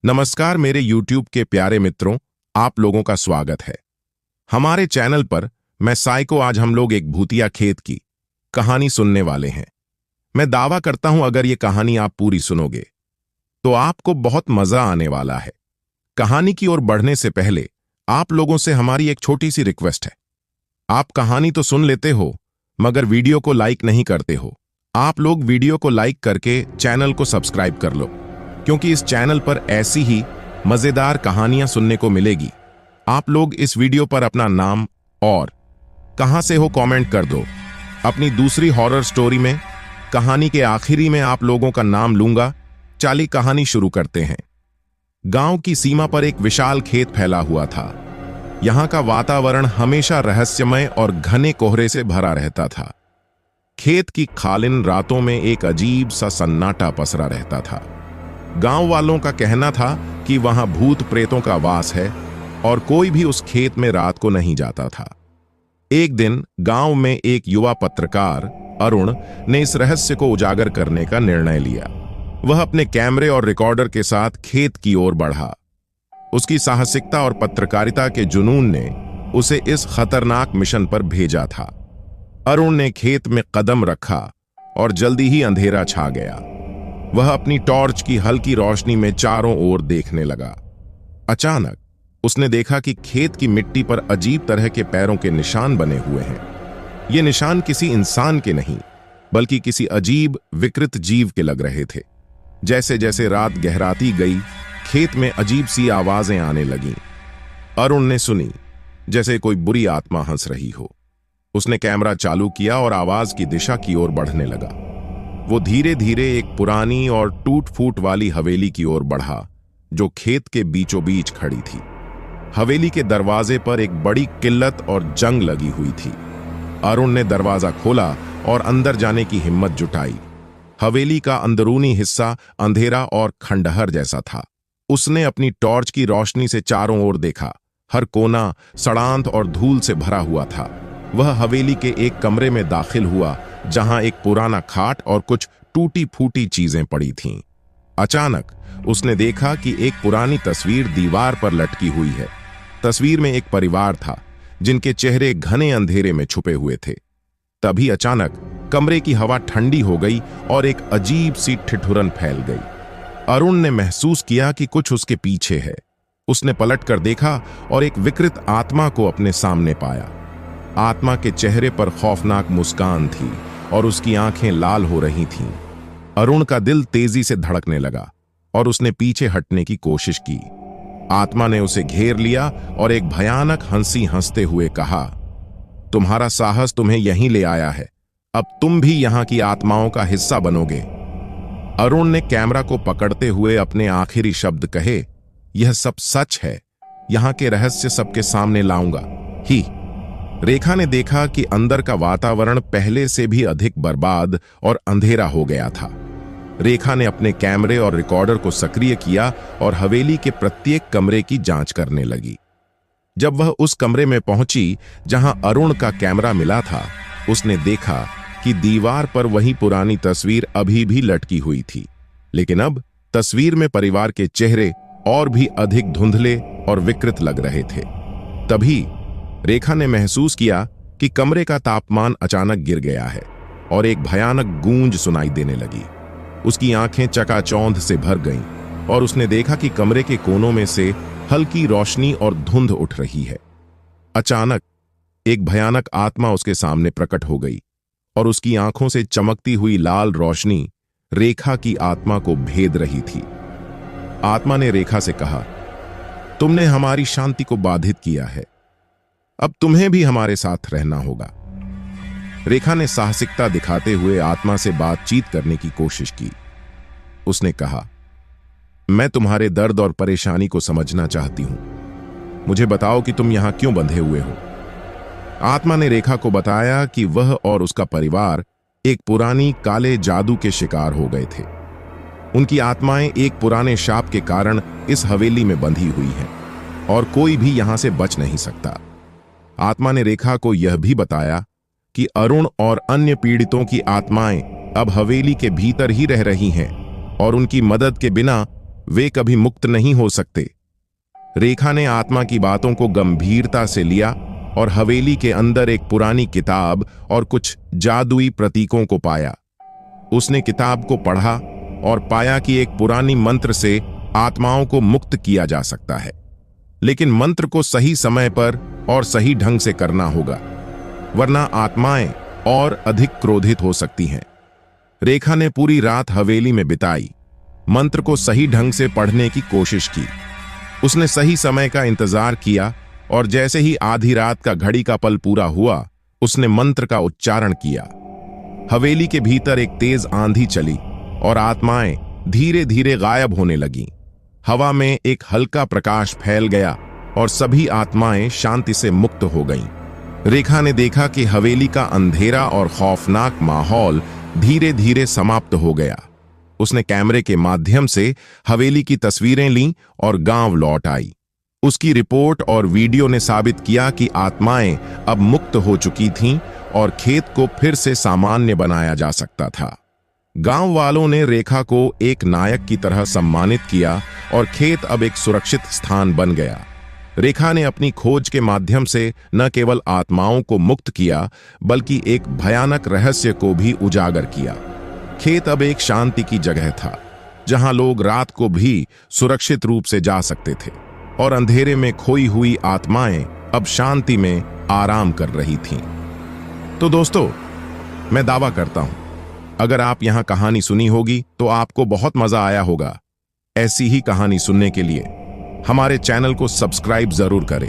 नमस्कार मेरे YouTube के प्यारे मित्रों, आप लोगों का स्वागत है हमारे चैनल पर। मैं साइको, आज हम लोग एक भूतिया खेत की कहानी सुनने वाले हैं। मैं दावा करता हूं अगर ये कहानी आप पूरी सुनोगे तो आपको बहुत मजा आने वाला है। कहानी की ओर बढ़ने से पहले आप लोगों से हमारी एक छोटी सी रिक्वेस्ट है। आप कहानी तो सुन लेते हो मगर वीडियो को लाइक नहीं करते हो। आप लोग वीडियो को लाइक करके चैनल को सब्सक्राइब कर लो, क्योंकि इस चैनल पर ऐसी ही मजेदार कहानियां सुनने को मिलेगी। आप लोग इस वीडियो पर अपना नाम और कहां से हो कमेंट कर दो। अपनी दूसरी हॉरर स्टोरी में कहानी के आखिरी में आप लोगों का नाम लूंगा। चलिए कहानी शुरू करते हैं। गांव की सीमा पर एक विशाल खेत फैला हुआ था। यहां का वातावरण हमेशा रहस्यमय और घने कोहरे से भरा रहता था। खेत की खालिन रातों में एक अजीब सा सन्नाटा पसरा रहता था। गांव वालों का कहना था कि वहां भूत प्रेतों का वास है और कोई भी उस खेत में रात को नहीं जाता था। एक दिन गांव में एक युवा पत्रकार अरुण ने इस रहस्य को उजागर करने का निर्णय लिया। वह अपने कैमरे और रिकॉर्डर के साथ खेत की ओर बढ़ा। उसकी साहसिकता और पत्रकारिता के जुनून ने उसे इस खतरनाक मिशन पर भेजा था। अरुण ने खेत में कदम रखा और जल्दी ही अंधेरा छा गया। वह अपनी टॉर्च की हल्की रोशनी में चारों ओर देखने लगा। अचानक उसने देखा कि खेत की मिट्टी पर अजीब तरह के पैरों के निशान बने हुए हैं। ये निशान किसी इंसान के नहीं बल्कि किसी अजीब विकृत जीव के लग रहे थे। जैसे जैसे रात गहराती गई, खेत में अजीब सी आवाजें आने लगीं। अरुण ने सुनी जैसे कोई बुरी आत्मा हंस रही हो। उसने कैमरा चालू किया और आवाज की दिशा की ओर बढ़ने लगा। वो धीरे धीरे एक पुरानी और टूट फूट वाली हवेली की ओर बढ़ा जो खेत के बीचों बीच खड़ी थी। हवेली के दरवाजे पर एक बड़ी किल्लत और जंग लगी हुई थी। अरुण ने दरवाजा खोला और अंदर जाने की हिम्मत जुटाई। हवेली का अंदरूनी हिस्सा अंधेरा और खंडहर जैसा था। उसने अपनी टॉर्च की रोशनी से चारों ओर देखा। हर कोना सड़ांत और धूल से भरा हुआ था। वह हवेली के एक कमरे में दाखिल हुआ जहां एक पुराना खाट और कुछ टूटी फूटी चीजें पड़ी थीं। अचानक उसने देखा कि एक पुरानी तस्वीर दीवार पर लटकी हुई है। तस्वीर में एक परिवार था जिनके चेहरे घने अंधेरे में छुपे हुए थे। तभी अचानक कमरे की हवा ठंडी हो गई और एक अजीब सी ठिठुरन फैल गई। अरुण ने महसूस किया कि कुछ उसके पीछे है। उसने पलट कर देखा और एक विकृत आत्मा को अपने सामने पाया। आत्मा के चेहरे पर खौफनाक मुस्कान थी और उसकी आंखें लाल हो रही थीं। अरुण का दिल तेजी से धड़कने लगा और उसने पीछे हटने की कोशिश की। आत्मा ने उसे घेर लिया और एक भयानक हंसी हंसते हुए कहा, तुम्हारा साहस तुम्हें यहीं ले आया है। अब तुम भी यहां की आत्माओं का हिस्सा बनोगे। अरुण ने कैमरा को पकड़ते हुए अपने आखिरी शब्द कहे, यह सब सच है। यहां के रहस्य सबके सामने लाऊंगा ही। रेखा ने देखा कि अंदर का वातावरण पहले से भी अधिक बर्बाद और अंधेरा हो गया था। रेखा ने अपने कैमरे और रिकॉर्डर को सक्रिय किया और हवेली के प्रत्येक कमरे की जांच करने लगी। जब वह उस कमरे में पहुंची जहां अरुण का कैमरा मिला था, उसने देखा कि दीवार पर वही पुरानी तस्वीर अभी भी लटकी हुई थी, लेकिन अब तस्वीर में परिवार के चेहरे और भी अधिक धुंधले और विकृत लग रहे थे। तभी रेखा ने महसूस किया कि कमरे का तापमान अचानक गिर गया है और एक भयानक गूंज सुनाई देने लगी। उसकी आंखें चकाचौंध से भर गईं और उसने देखा कि कमरे के कोनों में से हल्की रोशनी और धुंध उठ रही है। अचानक एक भयानक आत्मा उसके सामने प्रकट हो गई और उसकी आंखों से चमकती हुई लाल रोशनी रेखा की आत्मा को भेद रही थी। आत्मा ने रेखा से कहा, तुमने हमारी शांति को बाधित किया है। अब तुम्हें भी हमारे साथ रहना होगा। रेखा ने साहसिकता दिखाते हुए आत्मा से बातचीत करने की कोशिश की। उसने कहा, मैं तुम्हारे दर्द और परेशानी को समझना चाहती हूं। मुझे बताओ कि तुम यहां क्यों बंधे हुए हो। आत्मा ने रेखा को बताया कि वह और उसका परिवार एक पुरानी काले जादू के शिकार हो गए थे। उनकी आत्माएं एक पुराने शाप के कारण इस हवेली में बंधी हुई हैं और कोई भी यहां से बच नहीं सकता। आत्मा ने रेखा को यह भी बताया कि अरुण और अन्य पीड़ितों की आत्माएं अब हवेली के भीतर ही रह रही हैं और उनकी मदद के बिना वे कभी मुक्त नहीं हो सकते। रेखा ने आत्मा की बातों को गंभीरता से लिया और हवेली के अंदर एक पुरानी किताब और कुछ जादुई प्रतीकों को पाया। उसने किताब को पढ़ा और पाया कि एक पुरानी मंत्र से आत्माओं को मुक्त किया जा सकता है, लेकिन मंत्र को सही समय पर और सही ढंग से करना होगा, वरना आत्माएं और अधिक क्रोधित हो सकती हैं। रेखा ने पूरी रात हवेली में बिताई, मंत्र को सही ढंग से पढ़ने की कोशिश की। उसने सही समय का इंतजार किया और जैसे ही आधी रात का घड़ी का पल पूरा हुआ, उसने मंत्र का उच्चारण किया। हवेली के भीतर एक तेज आंधी चली और आत्माएं धीरे धीरे गायब होने लगीं। हवा में एक हल्का प्रकाश फैल गया और सभी आत्माएं शांति से मुक्त हो गईं। रेखा ने देखा कि हवेली का अंधेरा और खौफनाक माहौल धीरे धीरे समाप्त हो गया। उसने कैमरे के माध्यम से हवेली की तस्वीरें लीं और गांव लौट आई। उसकी रिपोर्ट और वीडियो ने साबित किया कि आत्माएं अब मुक्त हो चुकी थीं और खेत को फिर से सामान्य बनाया जा सकता था। गांव वालों ने रेखा को एक नायक की तरह सम्मानित किया और खेत अब एक सुरक्षित स्थान बन गया। रेखा ने अपनी खोज के माध्यम से न केवल आत्माओं को मुक्त किया, बल्कि एक भयानक रहस्य को भी उजागर किया। खेत अब एक शांति की जगह था, जहां लोग रात को भी सुरक्षित रूप से जा सकते थे और अंधेरे में खोई हुई आत्माएं अब शांति में आराम कर रही थीं। तो दोस्तों, मैं दावा करता हूं, अगर आप यहां कहानी सुनी होगी तो आपको बहुत मजा आया होगा। ऐसी ही कहानी सुनने के लिए हमारे चैनल को सब्सक्राइब जरूर करें।